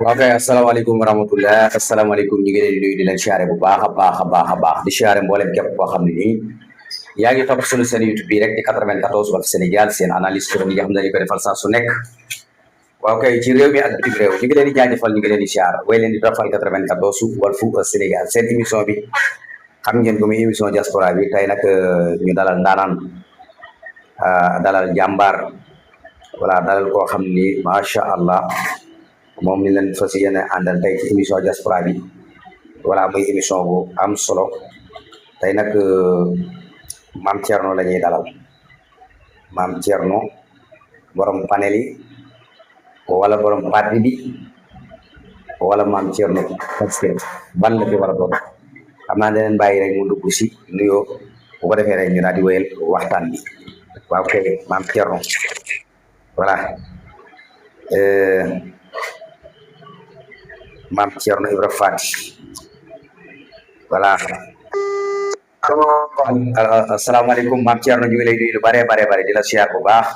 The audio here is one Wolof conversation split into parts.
Ok, assalamualaikum warahmatullah. Assalamualaikum ñu ngi leen di nuyu di leen siyaare bu baax a baax a baax a baax di siyaare mboolem képp koo xam ne nii yaa ngi topp sunu seen YouTube bi rek di 94 Walf Sénégal seen analyse turam yi nga xam ne dañu ko defal saa su nekk waaw kay ci réew mi ak bitim réew ñu ngi leen di jaajëfal ñu ngi leen di siyaar way leen di dofal 94 Walf Sénégal seen émission bi xam ngeen ko muy émission diaspora bi tey nag ñu dalal ndaanaan dalal jàmbaar voilà dalal koo xam ni macha allah moom ni leen fas yéene àndal tey ci émission diaspora bi voilà muy émission bu am solo tey nag maam Thierno la ñuy dalal maam Thierno borom panel yi wala borom parti bi wala maam Thierno parce que ban la fi war a doon xam naa ne leen bàyyi rek mu dugg si nuyoo bu ko defee rek ñu daal di wéyal waxtaan bi waaw kay maam Thierno voilà maam Thierno Ibra Fati voilà asalaamaaleykum maam Thierno ñu ngi lay nuyu lu bare bare di la siyaar bu baax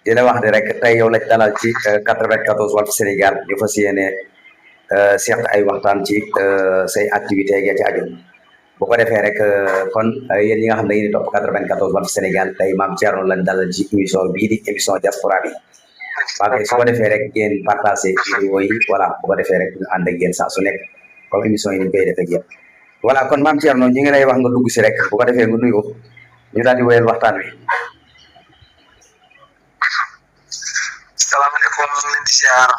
di la wax ne rek tey yow lañ dalal ci 94 Walf Sénégal ñu fas yéene seq ay waxtaan ci say activité ga ci aju bu ko defee rek kon yéen ñi nga xam ne yéen topp 94 Walf Sénégal tey maam Thierno lañ dalal ci émission bii di émission diaspora bi waaw su ko defee rek ngeen partagé vidéo yi voilà bu ko defee rek ñu ànd ak yéen saa su nekk comme émission yi ñu koy defee ak yéen voilà kon maam Thierno ñu ngi lay wax nga dugg si rek bu ko defee nga nuyu ñu daal di wéyal waxtaan wi. salaamaaleykum ñu ngi leen di siyaar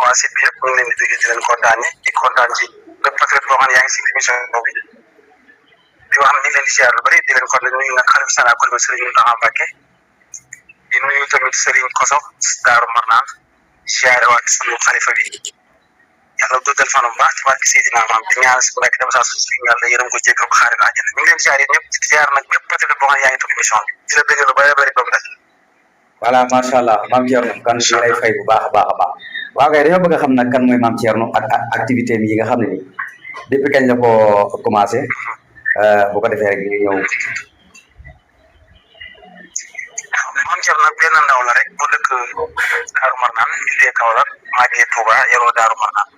waa site bi yëpp ñu ngi leen di jógee di leen kontaane di kontaan ci bépp patriote boo xam ne yaa ngi si émission boobu di wax ne ñu ngi leen di siyaar lu bëri di leen kontaan nuyu nag xalifa général kul Serigne Mountakha Mbacké di nuyu tamit Serigne Koso Daaru Marnaan siyaare waat sunu xalifa bi yàlla guddal fanam bu baax ci barke Seydina Maam di ñaan si bu nekk dem saa su si yàlla yërëm ko jéggal ko xaare ko àjjana ñu ngi leen di siyaar yéen ñëpp di siyaar nag bépp patriote boo xam ne yaa ngi topp émission bi di la bëgg lu bëri bëri ba mu des voilà macha allah maam Thierno kan si lay fay bu baax a baax a baax waaw kay dañoo bëgg a xam nag kan mooy maam Thierno ak activité yi nga xam ne ni depuis kañ la ko commencé bu ko defee rek ñu ñëw. maam Thierno nag benn ndaw la rek bu dëkk Daaru Marnaan juddee Kaolack màggee Touba yaroo Daaru Marnaan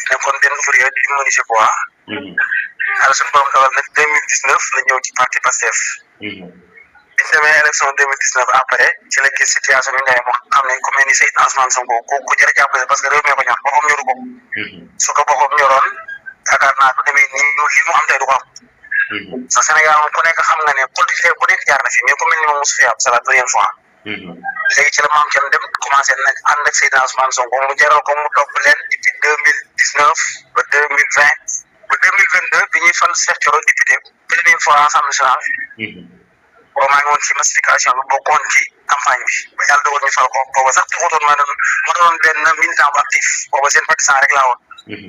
nekkoon benn ouvrier di menuisier bois. yàlla suñu borom dogal nag 2019 la ñëw ci parti Pastef. biñ demee élection 2019 après ci la gis situation bi nga xam ne ku mel ni Seydina Ousmane Sonko ku jërë jàppale parce que réew mi ko ñor boppam ñoru ko su ko boppam ñoroon yaakaar naa ko demee nii li mu am tey du ko am sa Sénégal moom ku nekk xam nga ne politique bu nekk jaar na fi mais ku mel ni moom mosu fi am c'est la première fois léegi ci la maam Thierno dem commencé nag ànd ak Seydina Ousmane Sonko mu jaral ko mu topp leen depuis 2019 ba 2020 ba 2022 bi ñuy fal Cheikh Thioro député première fois Assemblée nationale boobu maa ngi woon ci massification bi bokkoon ci campagne bi ba yàlla dogal ñu fal ko booba sax taxutoon ma doon benn militant bu actif booba seen partisan rek laa woon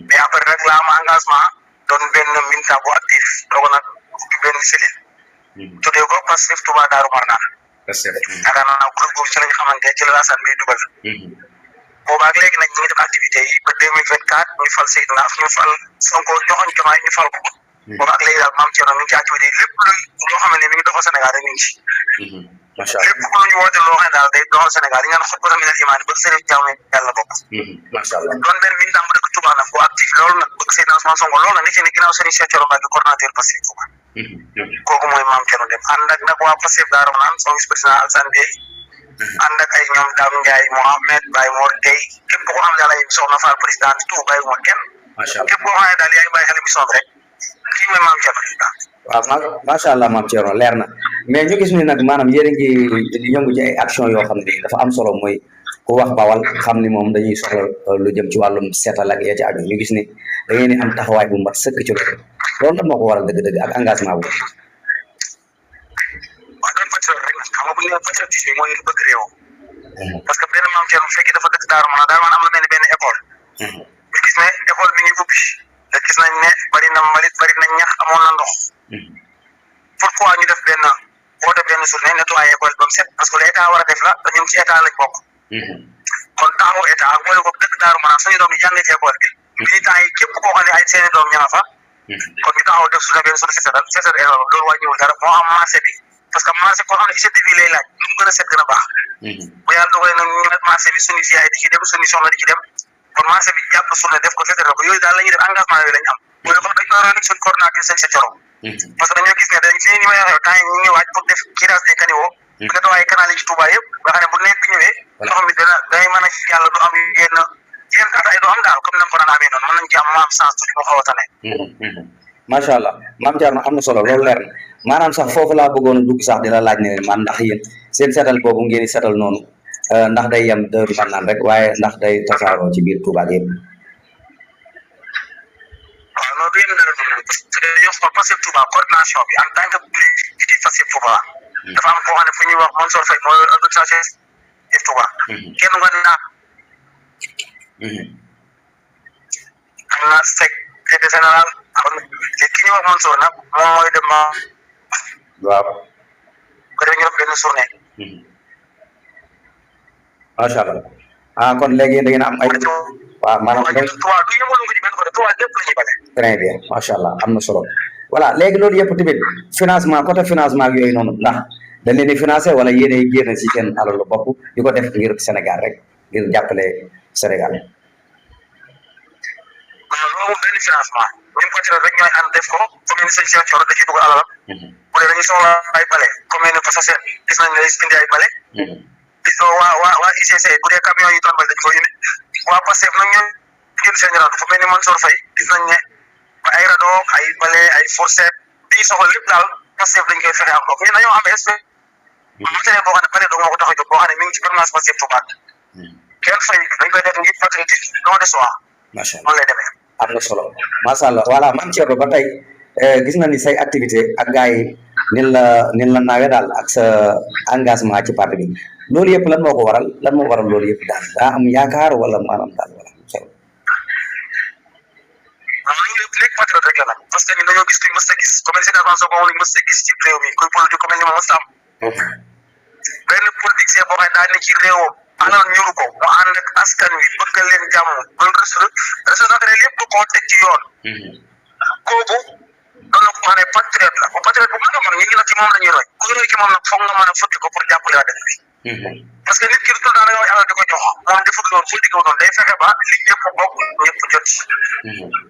mais après rek laa am engagement doon benn militant bu actif doog nag ubbi benn cellule tuddee ko Pastef Touba Daaru Marnaan yaakaar naa groupe boobu ci lañ xamante ci la Lassane bi dugal booba ak léegi nag ñu ngi def activité yi ba 2024 ñu fal Seydina ñu fal Sonko joxoñ Diomaye ñu fal ko booba ak léegi daal maam Thierno mi ngi ci activité yi lépp loo xam ne mi ngi doxal Sénégal rek mi ngi ci macha allah lépp lu ñu woote loo xam ne daal day doxal Sénégal yi nga xam ne minal imaan bëgg sëriñ jàmm yàlla bokk macha allah doon benn militant bu dëkk Touba nag bu actif loolu nag bëgg Seydina Ousmane Sonko loolu nag ni ci ne ginnaaw sëriñ Cheikh Thioro Mbacké coordonnateur Pastef Touba kooku mooy maam Thierno dem ànd ak nag waa Pastef Daaru Marnaan son vice président Alassane Gueye ànd ak ay ñoom Dame Ndiaye Mohamed Baye Mor Gueye képp koo xam ne daal ay soxna Fall président tout bàyyi moo kenn képp koo xam ne daal yaa ngi bàyyi xel émission bi rek kii mooy maam Thierno waaw macha allah maam Thierno leer na mais ñu gis ni nag maanaam yéen a ngi yëngu ci ay action yoo xam ne dafa am solo mooy ku wax bawal xam ni moom dañuy soxla lu jëm ci wàllum seetal ak ya ci aju ñu gis ni da ngeen di am taxawaay bu mat sëkk ci loolu lan moo ko waral dëgg-dëgg ak engagement bu. waaw doon patriote rek xam nga bu ñu nee patriotisme bi mooy lu bëgg réew parce que benn maam Thierno bu fekkee dafa dëkk Daaru Marnaan am lu mel ni benn école ñu gis ne école bi ñu ubbi te gis nañ ne bari na mbalit bari na ñax amoon na ndox pourquoi ñu def benn journée nettoyer école ba mu set parce que lu état war a def la te ñun ci état lañ bokk kon taxawu état ak boole ko dëkk Daaru Marnaan suñu doom yi jàngee ci école bi militants yi képp koo xam ne ay seeni doom ña nga fa kon ñu taxaw def journée benn journée seetal école loolu wàññiwul dara moo am marché bi parce que marché koo xam ne hygiène de vie lay laaj lu mu gën a set gën a baax bu yàlla dogalee nag ñu marché bi suñu yaay di ci dem suñu soxla di ci dem kon marché bi jàpp journée def ko fédéral ko yooyu daal la ñuy def engagement yooyu la ñu am mooy comme dañ ko war a suñu coordinateur sëñ sa coro parce que dañoo gis ne dañ fi ni may waxee temps yi ñu ngi waaj pour def curage des caniveaux peut-être waaye canal yi ci Touba yëpp nga xam ne bu nekk bi ñëwee ndox mi day mën a yàlla du am yenn ataay du am daal comme nam ko daan amee noonu mën nañ ci am maam sens tuuti moo xaw a tane macha allah maam Thierno am na solo loolu leer na maanaam sax foofu laa bëggoon a dugg sax di la laaj ne leen man ndax yéen seen seetal boobu ngeen di seetal noonu ndax day yem Daaru Marnaan rek waaye ndax day tasaaroo ci biir Touba yëpp. waaw loolu yëpp Daaru Marnaan parce que dañoo xool Pastef Touba coordination bi en tant que bulletin di Pastef Touba dafa am koo xam ne fu ñuy wax Mansour Faye mooy organisation Pastef Touba kenn nga naa am na secrétaire général kon ki ñuy wax Mansour nag moom mooy dem waaw ko def ñu def benn journée macha allah kon léegi da ngeen am ay waaw maanaam Touba du yëngu ko ci benn côté Touba lépp la ñuy bale très bien macha allah am na solo voilà léegi loolu yëpp tamit financement côté financement ak yooyu noonu ndax dañ leen di financé wala yéenay génn si seen alalu bopp di ko def ngir Sénégal rek ngir jàppale Sénégal. waaw loolu moom benn financement ñun patriote rek ñooy ànd def ko commune sëñ Cheikh Thioro da ciy dugal alalam bu dee dañuy soxla ay bale commune Fassasène gis nañ ne indi ay bale gis waa ICC bu dee camion yi doon bale dañ ko indi waa Pastef nag ñun jël seen raadu fu mel ni Mansour Faye gis nañ ne ay rado ay bale ay fourchette li ñu soxla lépp daal Pastef dañ koy fexe am donc ñun dañoo am espèce matériel boo xam ne bale doo moo ko tax a jóg boo xam ne mi ngi ci permanence Pastef Touba kenn fay dañ koy def ngir patriotisme don de soi macha allah noonu lay demee am na solo macha allah voilà maam Thierno ba tey gis na ni say activité ak gars yi nin la naawee daal ak sa engagement ci parti bi loolu yëpp lan moo ko waral loolu yëpp daal daa am yaakaar wala maanaam daal wala solo waaw loolu yëpp léegi patriote rek la nag parce que ñun dañoo gis kuñ mës a gis comme ni Sénégal soo ko waxee mës a gis ci réew mi kuy politique ku mel ni moom mës a am benn politicien boo xam ne daa ne ci réewam alal ñuru ko mu ànd ak askan wi bëgg leen jàmm loolu responsabilité lépp bu ko teg ci yoon kooku doon na ko xam ne patriote la patriote bu mag a mag ñu ngi nag ci moom la ñuy roy ku roy ci moom nag foog nga mën a fëkk ko pour jàppale waa dëkk bi parce que nit ki tout daa da nga wax alal di ko jox moom defut loolu politique noonu day fexe ba li ñëpp bokk ñëpp jot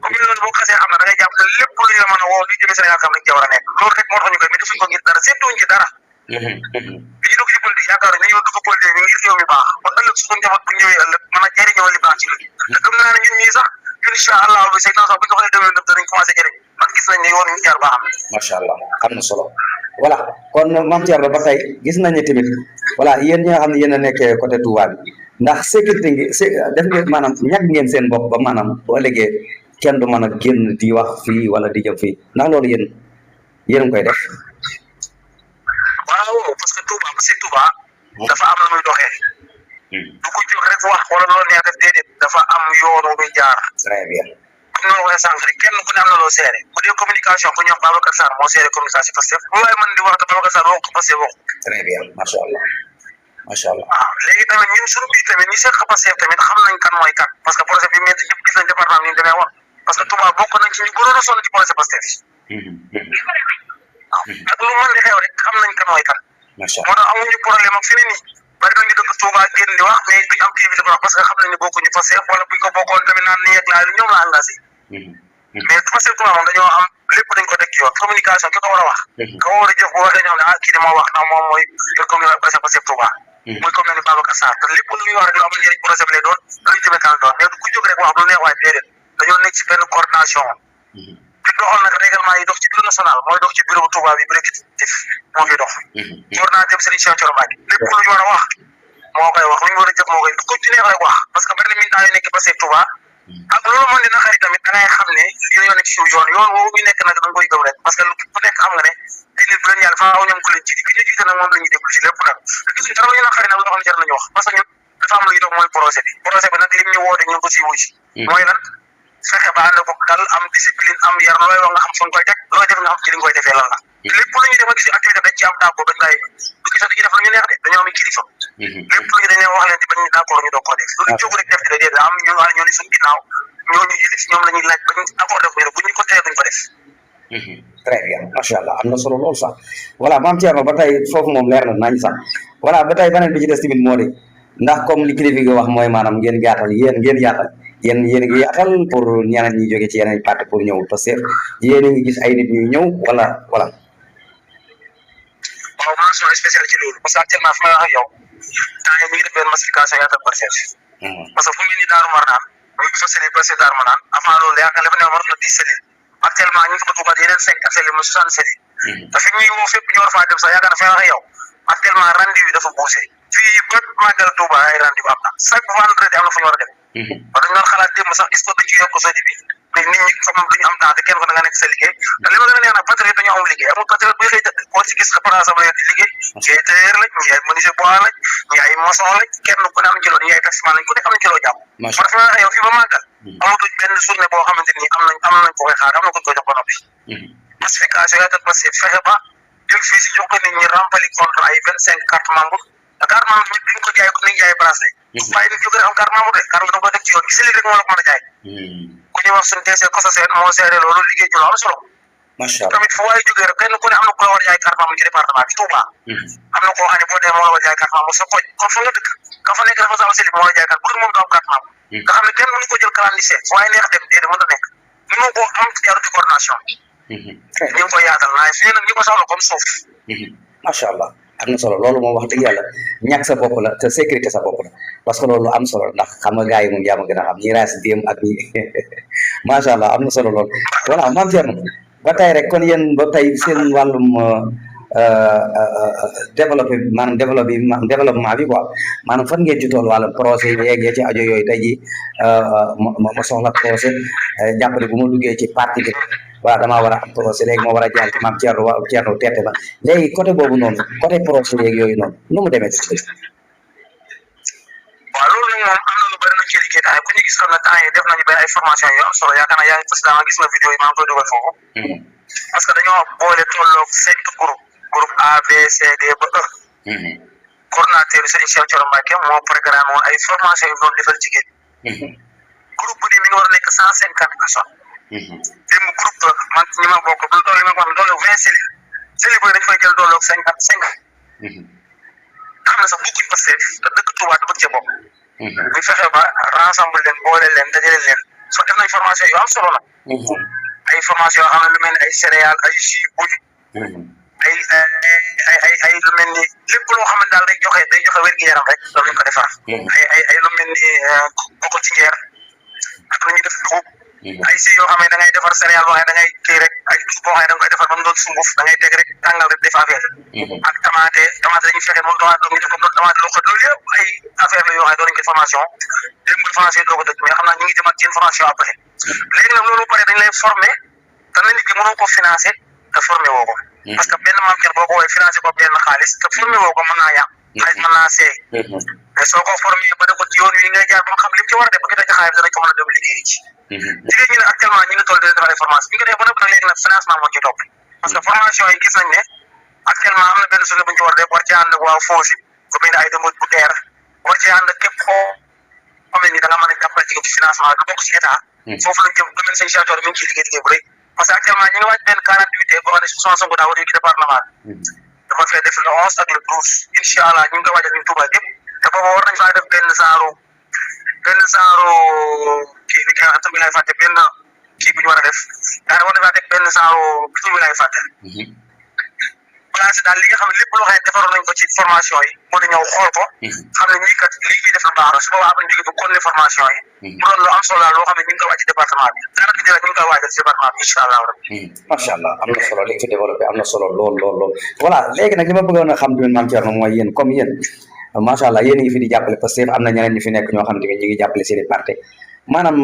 comme loolu boo xasee xam ne da ngay jàpp ne lépp lu ñu la mën a woo li jëmee Sénégal kam lañ ci war a nekk loolu rek moo tax ñu koy mais defuñ ko ngir dara seetluñ ci dara li ñu dugg ci politique yaakaar nañu dugg politique bi ngir réew mi baax ba ëllëg suñu njaboot bu ñëwee ëllëg mën a jëriñoo li baax ci lu te gëm naa ne ñun ñii sax incha allah bi say sax bu ñu ko xoolee déwén danañ commencé jëriñ man gis nañ ne yoon ñu jaar baax macha allah am na solo voilà kon maam Thierno ba tey gis nañ ne tamit voilà yéen ñi nga xam ne yéen a nekkee côté Touba bi ndax sécurité ngi def ngeen maanaam ñàkk ngeen seen bopp ba maanaam bu ëllëgee kenn du mën a génn di wax fii wala di jëm fii ndax loolu yéen a ngi koy def. waaw parce que Touba ba si Touba dafa am lu muy doxee du ko jóg rek wax wala loolu neex def déedéet dafa am yoon wu muy jaar très bien comme ni ma waxee sànq rek kenn ku ne am na loo seere bu dee communication ku ñuy wax Babacar Sarr moo seere communication Pastef bu waaye mën di wax te Babacar Sarr wax ko Pastef wax très bien macha allah waaw léegi tamit ñun suñu biir tamit ñi seet Pastef tamit xam nañ kan mooy kan parce que projet bi métti ñëpp gis nañ département bi ñu demee woon parce que Touba bokk nañ ci ñu gënoon a sonn ci projet Pastef ak lu mën di xew rek xam nañ kan mooy kan macha moo tax amuñu problème ak fi ne nii bari nañu dëkk Touba génn di wax mais duñ am activité bu wax parce que xam nañ ne bokkuñu Pastef wala buñ ko bokkoon tamit naan nii ak laa ñoom la engagé mais Pastef Touba moom dañoo am lépp dañ ko teg ci yoon communication ki ko war a wax ka war a jëf bu waxee ñoo xam ne kii de moo wax ndax moom mooy yor communication Pastef Touba muy comme ne ni Babacar Sarr te lépp lu ñuy wax rek lu amul njëriñ projet bi lay doon luñ jëmee kanam doon mais du ku jóg rek wax lu neex waaye déedéet dañoo nekk ci benn coordination di doxal nag règlement yi dox ci bureau national mooy dox ci bureau Touba bi bu exécutif moo fi dox coordinateur Serigne Cheikh Thioro Mbacké lépp lu ñu war a wax moo koy wax lu ñu war a jëf moo koy du ko ci neex rek wax parce que bari na militant yu nekk Pastef Touba ak loolu mën dina xarit tamit da ngay xam ne li ñoo nekk ci yoon woowu ñu nekk nag da nga koy gëm rek parce que ku nekk xam nga ne ay nit bu leen yàlla faaw ñoom ku leen jiite ki ñu jiite nag moom la ñuy déglu ci lépp nag gisuñ dara ñu na xarit nag loo xam ne jar nañu wax parce que ñun dafa am lu ñu dox mooy projet bi nag lim ñu woote ñu ko si wuy si mooy lan fexe ba ànd ko dal am discipline am yar looy wax nga xam fa nga koy teg looy def nga xam ci li nga koy defee lan la lépp lu ñu def ak gis activité dañ ci am d'accord dañ koy du gis dañuy def lu ñu neex de dañoo am kilifa lépp lu ñu dañoo wax leen ci bañ d'accord ñu doog koo def loolu jóg rek def ci déedéet am ñu wax ñoo ni suñu ginnaaw ñooñu yëlif ñoom la ñuy laaj bañ accord def ñu bu ñu ko teree duñ ko def très bien macha allah am na solo lool sax voilà maam Thierno ba tey foofu moom leer na nañ sax voilà ba tey beneen bi ci des tamit moo di ndax comme li kilifa gi wax mooy maanaam ngeen yaatal ngeen yaatal yéen ngi yaatal pour ñeneen ñi jóge ci yeneen parti pour ñëw parce que yéen a ngi gis ay nit ñuy ñëw wala. waaw mention spéciale ci loolu parce que actuellement fi may wax ak yow temps yii ñu ngi def benn massification yaatal Pastef parce que fu mel ni Darou Marnane ñu ngi fa cellule Pastef Darou Marnane avant loolu yaakaar dafa ne war na 10 cellules actuellement ñu ngi ko tuubaat yeneen 5 cellules mu 60 cellules te fi ñuy woo fépp ñu war faa dem sax yaakaar na fi may wax ak yow actuellement rendez-vous yi dafa bougé fii ba màggal Touba ay rendez-vous am na chaque vendredi am na fu ñu war a dem ba dañu doon xalaat démb sax est-ce que dañ ci yokk sodi bi mais nit ñi comme duñu am temps te kenn ko da nga nekk sa liggéey te li ma gën a neex nag patriote dañoo am liggéey amul patriote buy xëy koo ci gis place am di liggéey ñi ay tailleur lañ ñi ay menuisier bois lañ ñi ay maçon lañ kenn ku ne am ci loo ñi ay taximan lañ ku ne am ci loo jàpp parce que ma yow fii ba màggal amatuñ benn journée boo xamante ni am nañ ko koy xaar am na ko koy jox ba noppi massification yaatal parce que fexe ba jël fii si jox ko nit ñi rempli contrat ay 25 carte membre te carte membre ñëpp duñ ko jaay ko niñ jaay bracelet waaye nit jóge am carte membre de carte da nga koy teg ci yoon gis rek moo la ko mën a jaay ku ñuy wax suñu DC Kosa Seen moo géré loolu liggéey ci lu am solo macha allah tamit fu waaye jógee rek kenn ku ne am na ku la war a jaay carte membre ci département bi Touba am na koo xam ne boo dee moo la war a jaay carte membre sa koñ kon fa nga dëkk ka fa nekk dafa sama seli moo la jaay carte bu dul moom doo am carte membre nga xam ne kenn mënu ko jël clandestin fu waaye neex dem déedéet mën na nekk mënoo koo am jaru ci coordination ñu ngi koy yaatal naa fi nag ñu ko soxla comme suuf macha allah am na solo loolu moom wax dëgg yàlla ñàkk sa bopp la te sécurité sa bopp la parce que loolu am solo ndax xam nga gars yi moom yaa ma gën a xam ñi raas déem ak ñi macha allah am na solo lool voilà maam Thierno ba tey rek kon yéen ba tey seen wàllum développement bi quoi maanaam fan ngeen ci tool wàllum projet yi yeggee ci ajo yooyu tey jii ma soxla projet jàppale bu ma duggee ci parti bi waaw damaa war a am projet léegi moo war a jaar ci maam Thierno teete ba léegi côté boobu noonu côté projet yeeg yooyu noonu nu mu demee ci waaw loolu nag moom am na lu bëri nañ ci liggéey taay ku ñu gis xam ne temps yi def nañu benn ay formation yu am solo yaakaar naa yaa ngi président gis na vidéo yi maa ngi koy dugal foofu parce que dañoo boole tolloog 5 groupe A B C D ba E coordonnateur bi Serigne Cheikh Thioro Mbacké moo programme woon ay formation yu doon defal jigéen groupe bu di mi ngi war a nekk 150 personnes démb groupe man ñi ma bokk bu toll li ma ko xam doole 20 cellules booy dañ fay jël dooloog 50 xam na sax bokkuñ Pastef te dëkk Touba te bëgg cee bokk ñu fexe ba rassemble leen boole leen dajale leen soo def nañ formation yu am solo nag ay formation yoo xam ne lu mel ni ay céréales ay jus buy ay lu mel ni lépp loo xam ne daal day joxe wér-gu-yaram rek loolu lañ ko defar ay lu mel ni koko ci ngeer ak lu ñuy def dugub ay si yoo xam ne da ngay defar céréale boo xam ne da ngay kii rek ay dugub boo xam ne da nga koy defar ba mu doon sunguf da ngay teg rek tàngal rek def affaire ak tomate dañuy fexe moom tomate doom ñu def comme tomate loo ko loolu yëpp ay affaire la yoo xam ne doon nañ ko formation dégg nga formation yi doo ko dëkk mais xam naa ñu ngi jëmaat ci formation après léegi nag loolu pare dañ lay formé te na nit ki mënoo ko financé te formé woo ko parce que benn maam kenn boo ko woowee financé ko benn xaalis te formé woo ko mën naa yàq xaalis mën naa seey mais soo ko formé ba def ko ci yoon wi ngay jaar ba nga xam li mu ci war a def ba ki ci xaalis danañ ko mën a dem liggéey ci jigéen ñi ne actuellement ñi ngi toll di defar ay formation bi nga def ba nag léegi nag financement moo ci topp parce que formation yi gis nañ ne actuellement am na benn journée bu ñu ci war a def war ci ànd ak waa FOSI ku mel ne ay dëmb bu deer war ci ànd ak képp koo xam ne ni da nga mën a jàppale jigéen ci financement lu bokk ci état foofu lañ jëm domaine seen Cheikh Thioro mi ngi ciy liggéey bu rëy parce que actuellement ñi ngi waaj benn 48 boo xam ne Ousmane Sonko daa war a yëg département dafa fee def le 11 ak le 12 incha allah ñu ngi koy waajal ñu Touba gépp te booba war nañ faa def benn genre kii bi nga xam ne laay fàtte benn kii bu ñu war a def daanaka war nañ faa def benn genre kii bi laay fàtte placé daal li nga xam ne lépp loo xam ne defaroon nañ ko ci formation yi mën a ñëw xool ko xam ne ñii kat lii ñuy def lu baax la su boobaa après jóge ba continuer formation yi mu doon lu am solo loo xam ne ñu ngi koy wàcc ci département bi daanaka jëla ñu ngi koy waajal ci département bi incha allah rabbi macha allah am na solo li nga fi développé am na solo lool voilà léegi nag li ma bëggoon a xam tamit maam Thierno mooy yéen comme yéen macha allah yéen a ngi fi di jàppale parce que am na ñeneen ñu fi nekk ñoo xam tamit ñu ngi jàppale seen i parti maanaam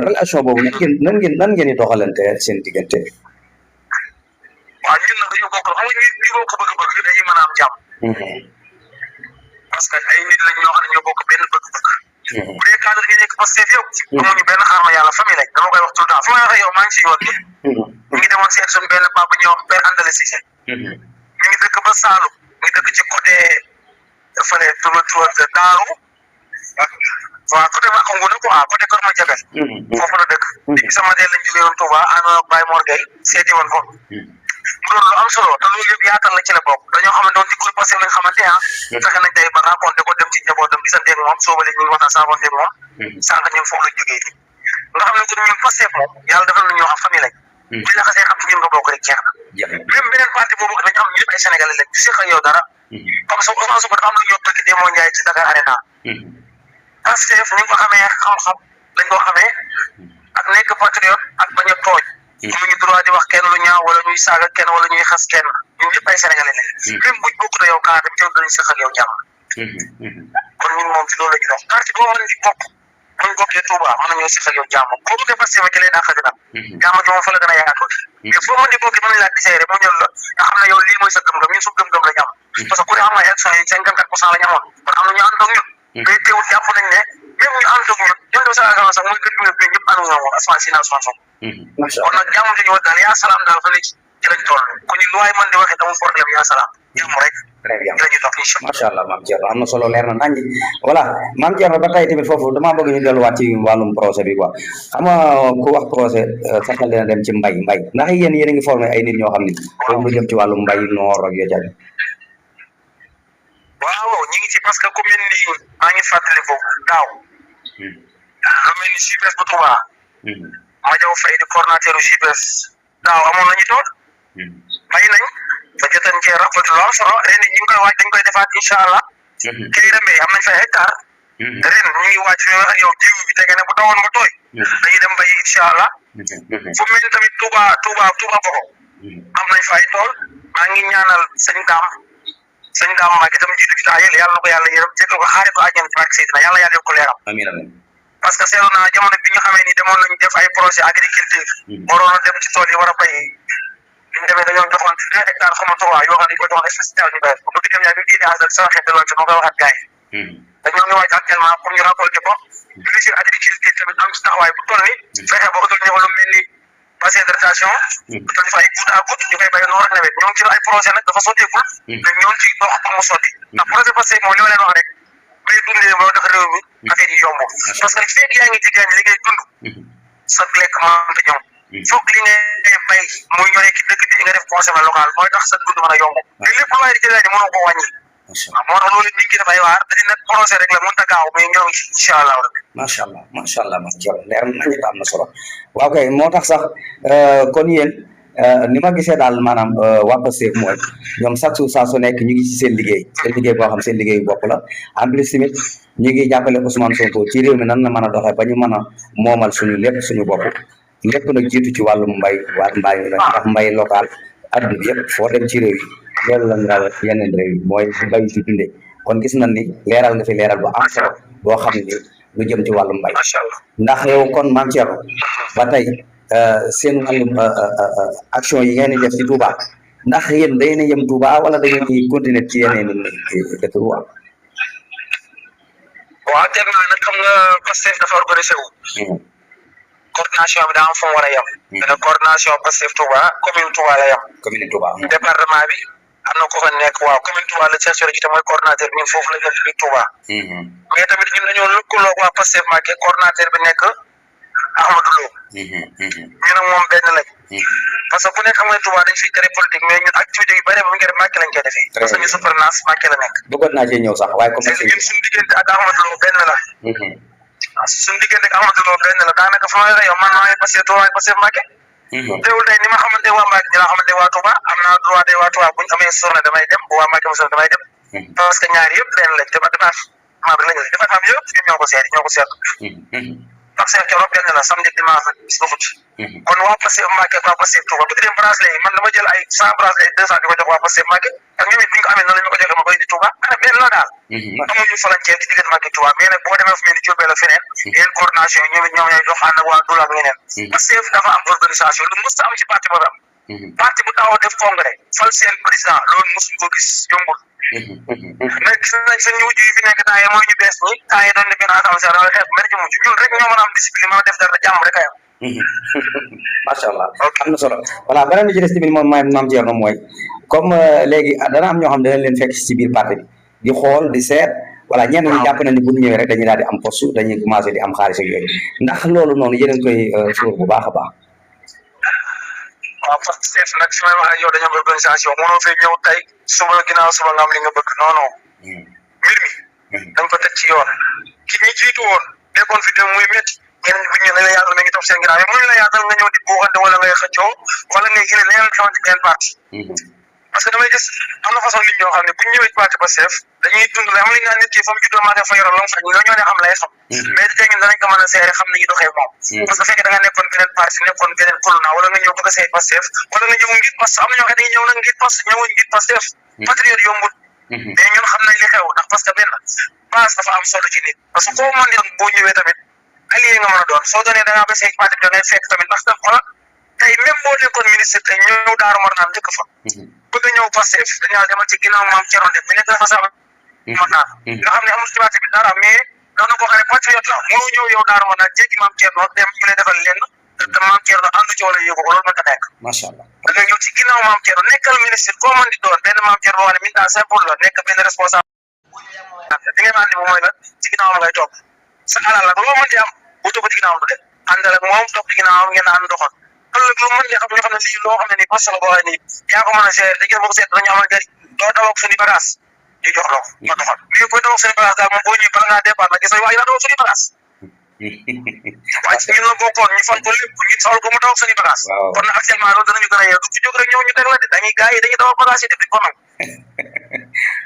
relation boobu nag nan ngeen di doxalante seen diggante waaw ñun nag dañoo bokk xam nga ñu bokk bëgg-bëgg dañuy mën a am jàmm parce que ay nit lañ ñoo xam ne ñoo bokk benn bëgg-bëgg bu dee cadre gi nekk Pastef yow amuñu benn xarma yàlla famille lañ dama koy wax tout le temps fu may waxee yow maa ngi si yoon bi ñu ngi demoon seet suñu benn papa ñëw Père Andalé Cissé mi ngi dëkk ba Saalum mi ngi dëkk ci côté fële tur Daaru waaw côté Waxa Nguna quoi côté Kër Madiabel foofu la dëkk depuis sama dee lañ jógee woon Touba ànd ak Baye Mor Gueye seeti woon ko doon lu am solo te loolu yëpp yaatal la ci la bokk dañoo xam ne doon ci groupe Pastef lañ xamante fexe nañ tey ba rencontré ko dem ci njabootam gisanteeg moom soobale ñu ngi waxtaan saafonteeg moom sànq ñun foofu lañ jógee nii nga xam ne kon ñun Pastef moom yàlla defal na ñoo xam famille lañ bu la xasee xam ci ñun nga bokk rek jeex na même beneen parti boobu dañu xam ñëpp ay sénégalais lañ du seq ak yow dara comme ça Ousmane Sonko dafa am lu ñoo bëgg Demba Ndiaye ci Dakar Arena Pastef ñu ko xamee xam-xam lañ ko xamee ak nekk patriote ak bañ a tooñ amuñu droit di wax kenn lu ñaaw wala ñuy saaga kenn wala ñuy xas kenn ñun ñëpp ay sénégalais lañ même buñ bokk na yow kaa dem teew dañu seq ak yow jàmm kon ñun moom ci loolu la ñu dox parti boo mën di bokk buñ bokkee Touba mën nañoo seq ak yow jàmm boo bëggee Pastef ki lay dàq dina jàmm gi moom fa la gën a yaatoo mais foo mën di bokk mën nañ laa diséré mu ñëw la nga xam ne yow lii mooy sa gëm-gëm ñun su gëm-gëm la ñu am parce que ku ne xam nga élection yi 54% la ñu amoon kon am na ñu ànd ak ñun mais teewul jàpp nañ ne même ñu ànd ak ñun ñun sa agama sax mooy gën bi ñëpp ànd ak ñoom Ousmane Sina Ousmane Sonko kon nag jàmm ji ñu wax daal yaa salaam daal fa léegi ci lañ toll ko ñu lu waay mën di waxee amul problème yaa salaam jàmm rek très bien la ñuy topp incha macha allah maam Thierno am na solo leer na nañ voilà maam Thierno ba tey tamit foofu damaa bëgg ñu delluwaat ci wàllum projet bi quoi xam nga ku wax projet sa xel dina dem ci mbay ndax yéen a ngi formé ay nit ñoo xam ne foofu lu jëm ci wàllum mbay noor ak yoo jàll waaw ñu ngi ci parce que commune ni maa ngi fàttali foofu daaw lu mel ni Supes bu Touba ma jaw fay di coordinateur Supes daaw amoon nañu tool bay nañ ba jotan cee rafetlu lu am solo ren ñu ngi koy waaj dañ koy defaat incha allah kii rembe am nañ fay hectare ren ñu ngi waaj fi wax yow jiw bi tege ne bu tawoon mu tooy dañuy dem bay incha allah fu mel ni tamit Touba boko am nañ fay tool maa ngi ñaanal sëñ Daam Mbacke itam jiitu ci yàlla na ko yàlla yërëm jéggal ko xaare ko àjjana ci barke Seydina yàlla yàlla yokk ko leeram amiin amiin parce que seetlu naa jamono bi ñu xamee ni demoon nañu def ay projet agriculture waroon a dem ci tool yi war a bay bi ñu demee dañoo joxoon 2 hectares xama 3 yoo xam ne ko joxoon spécial ñu bay bu bëgg dem yaa ngi génne asal sama xeet loolu ci moo koy waxaat gars yi dañoo ngi waaj actuellement pour ñu récolter ko ministre agriculture tamit am ci taxawaay bu toll ni fexe ba utal ñu lu mel ni bassin de rétention utal ñu fa ay goutte à goutte ñu koy bay noor ak nawet ñoo ngi ci ay projet nag dafa sotteekul mais ñoo ngi ci dox pour mu sotti ndax projet Pastef moom li ma leen wax rek bay dundee ba tax réew mi affaire yi yomb parce que feeg yaa ngi ci gaañ li ngay dund sa lekk mënta ñoom foog li ngay bay muy ñoree ci dëkk bi nga def consommé local mooy tax sa dund mën a yomb mais lépp lu waay di ci gaañ mënoo ko wàññi waaw moo tax loolu ñu ngi def ay waar dañu nag projet rek la mënut a gaaw mais ñoo ngi incha allah rabbi macha allah maam Thierno leer nañu am na solo waaw kay moo tax sax kon yéen ni ma gisee daal maanaam waa Pastef mooy ñoom chaque jour saa su nekk ñu ngi ci seen liggéey boo xam seen liggéey bopp la en plus tamit ñu ngi jàppale Ousmane Sonko ci réew mi nan la mën a doxee ba ñu mën a moomal suñu lépp suñu bopp lépp nag jiitu ci wàllum mbay ndax mbay local adduna bi yëpp foo dem ci réew yi loolu la ñu daal yeneen réew yi mooy mbay ci dundee kon gis nañ ni leeral nga fi leeral bu am solo boo xam ne lu jëm ci wàllum mbay ndax yow kon maam Thierno ba tey seen wàllum action yi ngeen di def ci Touba ndax yéen day na yem Touba wala da ngeen di continuer ci yeneen dëkk Touba waaw actuellement nag xam nga Pastef dafa organisé wu coordination bi daa am fu mu war a yem dana coordination Pastef Touba commune Touba la yem département bi am na ko fa nekk waaw commune Touba la cherché ci te mooy coordinateur bi ñun foofu la jëm ci Touba mais tamit ñun dañoo lëkkaloo waa Pastef Mbacké coordinateur bi nekk Ahmadou Lo ñu nag moom benn lañ parce que bu nekk xam nga Touba dañ fiy tere politique mais ñun activité yu bëri bu ñu def Mbacké lañ koy defee parce que ñu soutenance Mbacké la nekk bëggoon naa cee ñëw sax waaye comme ñun suñu diggante ak Ahmadou Lo benn la suñu diggante ak Ahmadou Lo benn la daanaka fa ma yow man maa ngi Pastef Touba Pastef Mbacké teewul tey ni ma xamante waa Mbacké ñi nga xamante waa Touba am naa droit de waa Touba buñ amee journée damay dem bu waa Mbacké mosul damay dem parce que ñaar yëpp benn lañ département bi lañ département bi yëpp ñoo ko seet parce que keroog benn la samedi dimanche bis ba futti kon waa Pastef Mbacké ak waa Pastef Touba bu dee bracelet yi man dama jël ay 100 bracelet 200 di ko jox waa Pastef Mbacké ak ñoom it bu ñu ko amee noonu la ñu ko joxee ma koy di Touba ana benn la daal amuñu frontière ci diggante Mbacké Touba mais nag boo demee fu mel ni Diourbel la feneen yeneen coordination yi ñoom ñooy dox ànd ak waa Doula ak ñeneen Pastef dafa am organisation lu mës am ci parti boobu am parti bu taxaw def congrès fal seen président loolu mësuñ ko gis yombul mais gis nañ sa ñëw ji fi nekk temps yi mooy ñu bees ñi temps yi doon ne benn assemblée générale xeex mer ci mujj ñun rek ñoo mën a am discipline mën a def dara jàmm rek a yam macha allah am na solo voilà beneen bi ci des tamit moom maam Thierno mooy comme léegi dana am ñoo xam ne danañ leen fekk ci biir parti bi di xool di seet voilà ñenn ñi jàpp nañ ni bu ñu ñëwee rek dañuy daal di am poste dañuy commencé di am xaalis ak yooyu ndax loolu noonu yéen a ngi koy suur bu baax a baax waaw Pastef nag fi may wax ak yow dañoo am organisation mënoo fee ñëw tey suba ginnaaw suba nga am li nga bëgg non non mbir mi dañ ko teg ci yoon ki ñi jiitu woon nekkoon fi dem muy métti ñeneen bu ñu la yaatal mi ngi topp seen ginnaaw mais mënuñ la yaatal nga ñëw di buuxante wala ngay xëccoo wala ngay gën a leneen xamante benn parti parce que damay gis am na façon nit ñoo xam ne bu ñu ñëwee ci parti Pastef dañuy dund am li nga nit ki fa mu juddoo maa fa yoroon la mu faj ñoo ne xam lay xam mais di ñun danañ ko mën a seere xam ni ñu doxee moom parce que fekkee da nga nekkoon beneen parti nekkoon beneen colonna wala nga ñëw bëgg a seey Pastef wala nga ñëw ngir Pastef am na ñoo xam ne dañuy ñëw nag ngir Pastef ñëwuñ ngir Pastef patriote yombul mais ñun xam nañ li xew ndax parce que benn base dafa am solo ci nit parce que koo mën di doon boo ñëwee tamit allié nga mën a doon soo doonee da ngaa ba seey parti bi da ngay fekk tamit ndax tam xoolal tey même boo nekkoon ministre tey ñëw Daaru Marnaan njëkk fa bëgg a ñëw Pastef dañaa demal ci ginnaaw maam Thierno Deme bi nekk responsable Marnaan nga xam ne amul ci parti bi dara mais doon na koo xam ne patriote la mënoo ñëw yow Daaru Marnaan jéggi maam Thierno dem ñu lay defal lenn te maam Thierno àndu ci wala yóbbu ko loolu mën ta nekk macha allah da ngay ñëw ci ginnaaw maam Thierno nekkal ministre koo mën di doon benn maam Thierno boo xam ne militant simple la nekk benn responsable di ngeen ànd moom mooy la ci ginnaawam ngay topp sa alal la loo mën di am bu topp ci ginnaawam du dem àndal ak moom topp ci ginnaawam ngeen ànd doxal ëllëg lu mën di xam ñu xam ne lii loo xam ne nii poste la boo xam ne nii yaa ko mën a gérer da ngeen boo ko seet dañu amal njëriñ doo daw ak suñu bagage ñu jox la ko nga doxal mais boo daw ak suñu bagage daal moom boo ñëwee bala ngaa départ nag gis nga waaye daa daw ak suñu bagage waaye ci ñun la bokkoon ñu fan ko lépp ñu soxla ko mu daw ak suñu bagage kon nag actuellement loolu danañu gën a yeew du ci jóg rek ñëw ñu teg la de dañuy gars yi dañuy daw ak bagage yi de duñ ko nangu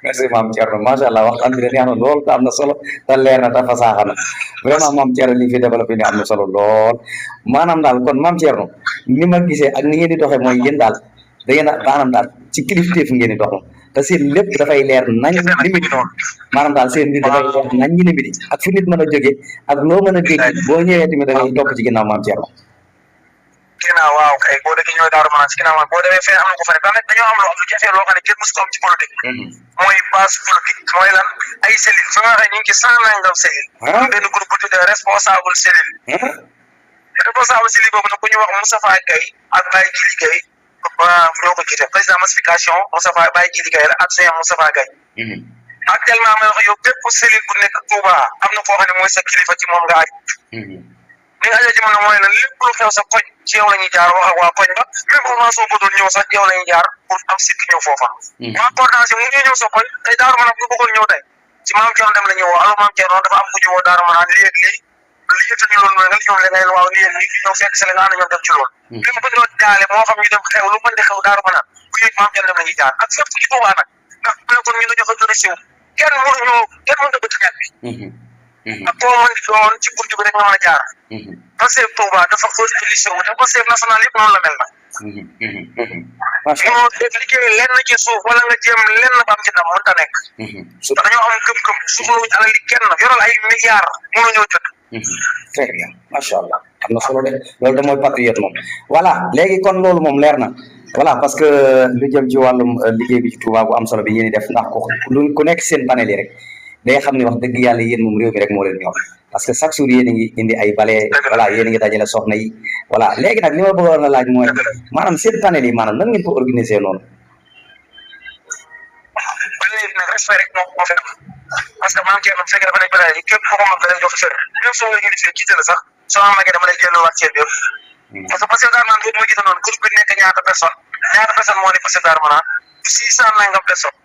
merci maam Thierno macha allah waxtaan bi neex na lool te am na solo te leer na te fasaaxa na vraiment maam Thierno li fi développé ni am na solo lool maanaam daal kon maam Thierno ni ma gisee ak ni ngeen di doxee mooy yéen daal da ngeen a maanaam daal ci kilifteef ngeen di dox te seen lépp dafay leer nañ limiti maanaam daal seen nit dafay leer nañ ñi limiti ak fu nit mën a jógee ak loo mën a dégg boo ñëwee tamit da ngay topp ci ginnaaw maam Thierno ginnaaw waaw kay boo déggee ñooy Daaru Marnaan ci ginnaaw boo demee fee am na ko fa ne daanaka dañoo am loo xam ne jafe loo xam ne kenn musu ko am ci politique mooy base politique mooy lan ay cellule su ma waxee ñu ngi ci 100 nangam cellule am benn groupe bu tuddee responsable cellule responsable cellule boobu nag ku ñu wax Moustapha Gaye ak Baye Djili Gaye ba ñoo ko jiite président massification Moustapha Baye Djili Gaye la adjoint Moustapha Gaye actuellement may wax yow bépp cellule bu nekk Touba am na koo xam ne mooy sa kilifa ci moom nga aj li nga ajoo ci moom nag mooy lan lépp lu xew sa koñ ci yow la ñuy jaar wax ak waa koñ ba même formation bu doon ñëw sax yow la ñuy jaar pour am sikki ñëw foofa waa coordination mu ñëw sa koñ tey Daaru Marnaan bu bëggoon ñëw tey ci maam Thierno Deme la ñëw woo allo maam Thierno dafa am ku ñu woo Daaru Marnaan lii ak lii li yëpp ñu loolu mooy nga ñëw la ngay waaw lii ak lii ñëw fekk si la nga ànd ñoom dem ci loolu même bu ñu doon jaale moo xam ñu dem xew lu mën di xew Daaru Marnaan bu ñëw maam Thierno Deme la ñuy jaar ak fépp ci Touba nag ndax bu nekkoon ñu dañoo xëy siw kenn mënu dëgg ci xel bi ak koo mën di doon ci buntu bi rek nga mën a jaar Pastef Touba dafa xëy wu te Pastef national yëpp noonu la mel nag moo def liggéey lenn ci suuf wala nga jéem lenn ba am ci ndam mënta nekk te dañoo am gëm-gëm soxlawuñ alal li kenn yoral ay milliards mënu ñëw jot très bien macha allah am na solo de loolu de mooy patriote moom voilà léegi kon loolu moom leer na voilà parce que lu jëm ci wàllum liggéey bi ci Touba bu am solo bi yéen def ndax ku nekk seen panel yi rek day xam ne wax dëgg yàlla yéen moom réew mi rek moo leen ñor parce que chaque jour yéen a ngi indi ay bale voilà yéen a ngi dajale soxna yi voilà léegi nag li ma bëggoon a laaj mooy maanaam seen panel yi maanaam nan ngeen ko organiser noonu panel yi nag respect rek moo fi am parce que maam Thierno bu fekkee dafa nekk panel yi képp ko moom da lay jox cër même soo la gisee jiite la sax soo ma magee dama lay delloowaat cër bi yëpp parce que Daaru Marnaan boobu ma jiite noonu groupe bi nekk ñaata personne moo ne Pastef Daaru Marnaan 600 nangam personnes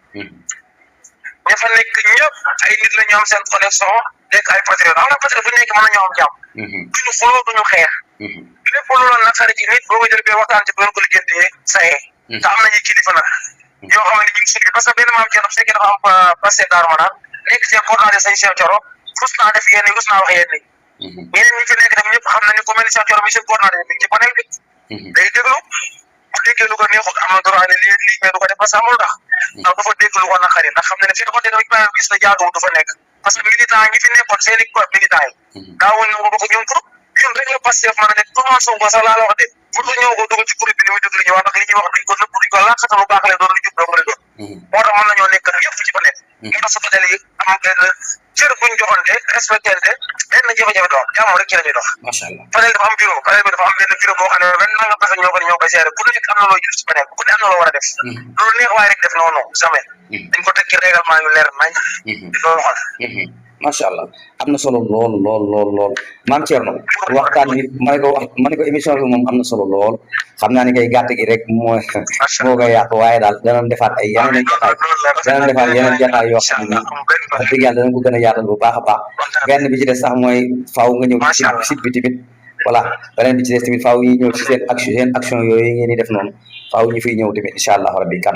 ña fa nekk ñëpp ay nit la ñu am seen connexion nekk ay patriote am na patriote bu ñu nekk mën nañoo am jàmm duñu xuloo duñu xeex lépp lu la naqari ci nit boo ko jël bee waxtaan ci bu ko liggéeyantee sayee te am nañu kilifa nag yoo xam ne ñu ngi suñu parce que benn maam Thierno bu fekkee dafa am Pastef Daaru Marnaan nekk seen coordonnateur sañ Cheikh Thioro rus naa def yenn rus naa wax yenn ñeneen ñi fi nekk tam ñëpp xam nañu ko mel ni Cheikh Thioro mi seen coordonnateur bi ci panel bi day déglu bu déggee lu ko neexul am na droit ne lii mais du ko def parce que amul ndax dafa dégg lu ko naqari ndax xam ne ne fi ko dee ba gis na jaatuwul du fa nekk parce que militant ñi fi nekkoon seen i militant yi daawuñ ñëw ko ñoom groupe ñun rek la Pastef mën a nekk Ousmane Sonko sax laa la wax de bu dul ñëw ko dugg ci groupe bi ni muy déglu ñu wax ndax li ñuy wax duñ ko nëbb duñ ko làqata lu baax leen doon lu jub doo ko leen doon moo tax mën nañoo nekk ñëpp ci fa nekk moo tax su ko yi am benn cër buñ joxante respectante benn jafe-jafe doon jàmm rek ci la ñuy dox panel dafa am bureau panel bi dafa am benn bureau boo xam ne benn nanga personne ñoo koy seere ku nekk am na loo jël ci panel ku ne am na loo war a def loolu neex waaye rek def noonu jamais dañ ko teg ci règlement yu leer nañ di loolu xool macha allah am na solo lool maam Thierno waxtaan bi ma ne ko émission bi moom am na solo lool xam naa ne kay gàtt gi rek moo koy yàq waaye daal danañ defaat ay yeneen jataay yoo xam ne wax dëgg yàlla danañ ko gën a yaatal bu baax a baax benn bi ci des sax mooy faaw nga ñëw ci site bi tamit voilà beneen bi ci des tamit faaw ñuy ñëw ci seen action yooyu ngeen di def noonu faaw ñu fiy ñëw tamit incha allah rabbi kan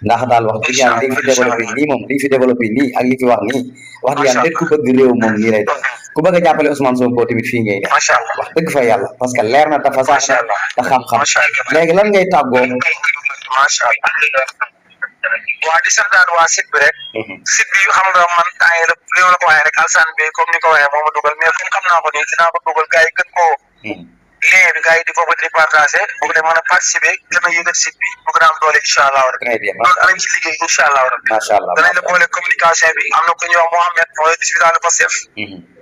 ndax daal wax dëgg yàlla li nga fi développé nii ak li fi wax nii wax dëgg yàlla nit ku bëgg réew moom nii lay def ku bëgg a jàppale Ousmane Sonko tamit fii ngay def wax dëgg fa yàlla parce que leer na dafa sax na te xam-xam léegi lan ngay tàggoo macha allah waa di santaat waa site bi rek site bi xam nga man temps yi li ma la ko waxee rek alsan bi comme ni ko waxee moo ma dugal mais comme xam naa ko nii dinaa ko dugal gars yi gën koo lien bi gars yi di ko di partagé bu dee mën a participer gën a yëgal site bi bu gën a am doole incha allah rek loolu danañ ci liggéey incha allah rek macha allah danañ la boole communication bi am na ko ñuy wax Mohamed mooy distributeur Pastef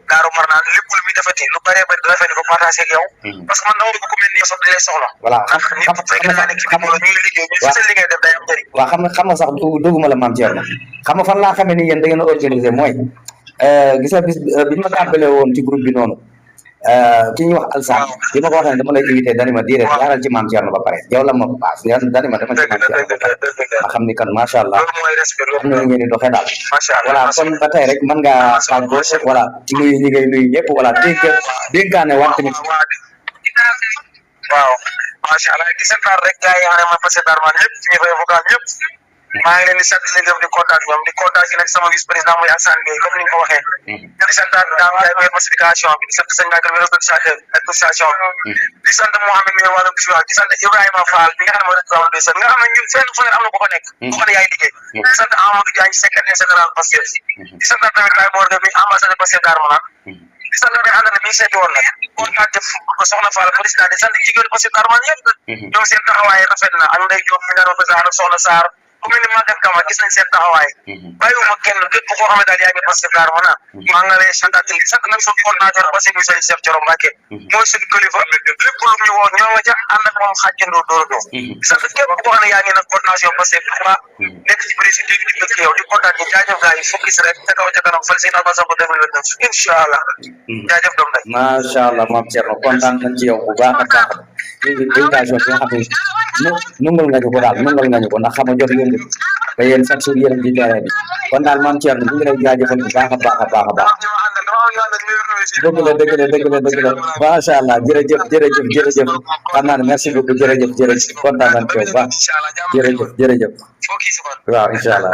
Daaru Marnaan lépp lu muy defati lu bëree bëri dana fay di ko partagé ak yow parce que man dama bëgg ku mel ni yow sax dañ lay soxla voilà ndax nit bu fekkee da ngaa nekk ci biir ñuy liggéey ñu seen liggéey def day am njëriñ waaw xam nga sax duguma la maam Thierno xam nga fan laa xamee ni yéen da ngeen a organisé mooy gis nga bis biñu ma tàmbalee woon ci groupe bi noonu ki ñuy wax Alsaan bi ma ko waxee ne dama lay invité dani ma direct yaaral ci maam Thierno ba pare yow la ma paas dani ma dama ci maam Thierno ba pare ma xam ni kan macha allah am na ngeen di doxee daal voilà kon ba tey rek mën ngaa tàggoo voilà nuyu ñi ngay nuyu ñëpp voilà dénkaane wax tamit waaw macha allah di santaar rek gars yi nga xam ne man passé darman ñëpp ñi fay vocal ñëpp maa ngi leen di sant leen def di contact ñoom di contact yi nag sama vice président muy Alsane Gueye comme ni nga ko waxee di santaat Dame Ndiaye mooy massification bi di sant sëñ Bakar mi organisation bi di sant Mohamed mi wàllu di sant Ibrahima Fall bi nga xam ne mooy responsable de nga xam ne ñun fenn fu ne am na ko fa nekk bu xam ne yaay liggéey di sant Amadou Diagne secrétaire général Pastef di sant tamit Baye Morgan mi ambassadeur Pastef Darou Manane di sant tamit ànd na mi seeti woon nag kontaan def ko soxna Fall président di sant jigéen Pastef Darou Manane yëpp ñoom seen taxawaay rafet na ak Ndeye Diop mi nga doon président ak soxna Sarr ku mel ni Maguette Kama gis nañ seen taxawaay bàyyiwuma kenn képp koo xam ne daal yaa ngi Pastef Darou Manane maa nga lay santaat di sant nag suñu coordinateur Pastef muy sëñ Cheikh Thioro Mbacké mooy suñu kilifa lépp lu ñu woo ñoo nga ca ànd ak moom xàccandoo dóoradoo di sant képp koo xam ne yaa ngi nag coordination Pastef nekk ci président di bëgg yow di kontaan di jaajëf gars yi focus rek ca kaw ca kanam fal seen albasam ba 2029 incha allah jaajëf doom day macha allah maam Thierno kontaan nañ ci yow bu baax a baax invitation bi nga xam ne nungul nga ñu ko daal nungul nga ñu ko ndax xam nga jot yëngu te yéen chaque jour yéen ci terrain bi kon daal maam Thierno ñu ngi lay jaajëfal bu baax a baax a baax a baax dëgg la macha allah jërëjëf xam naa ne merci beaucoup jërëjëf kontaan nañ ci yow bu baax jërëjëf waaw incha allah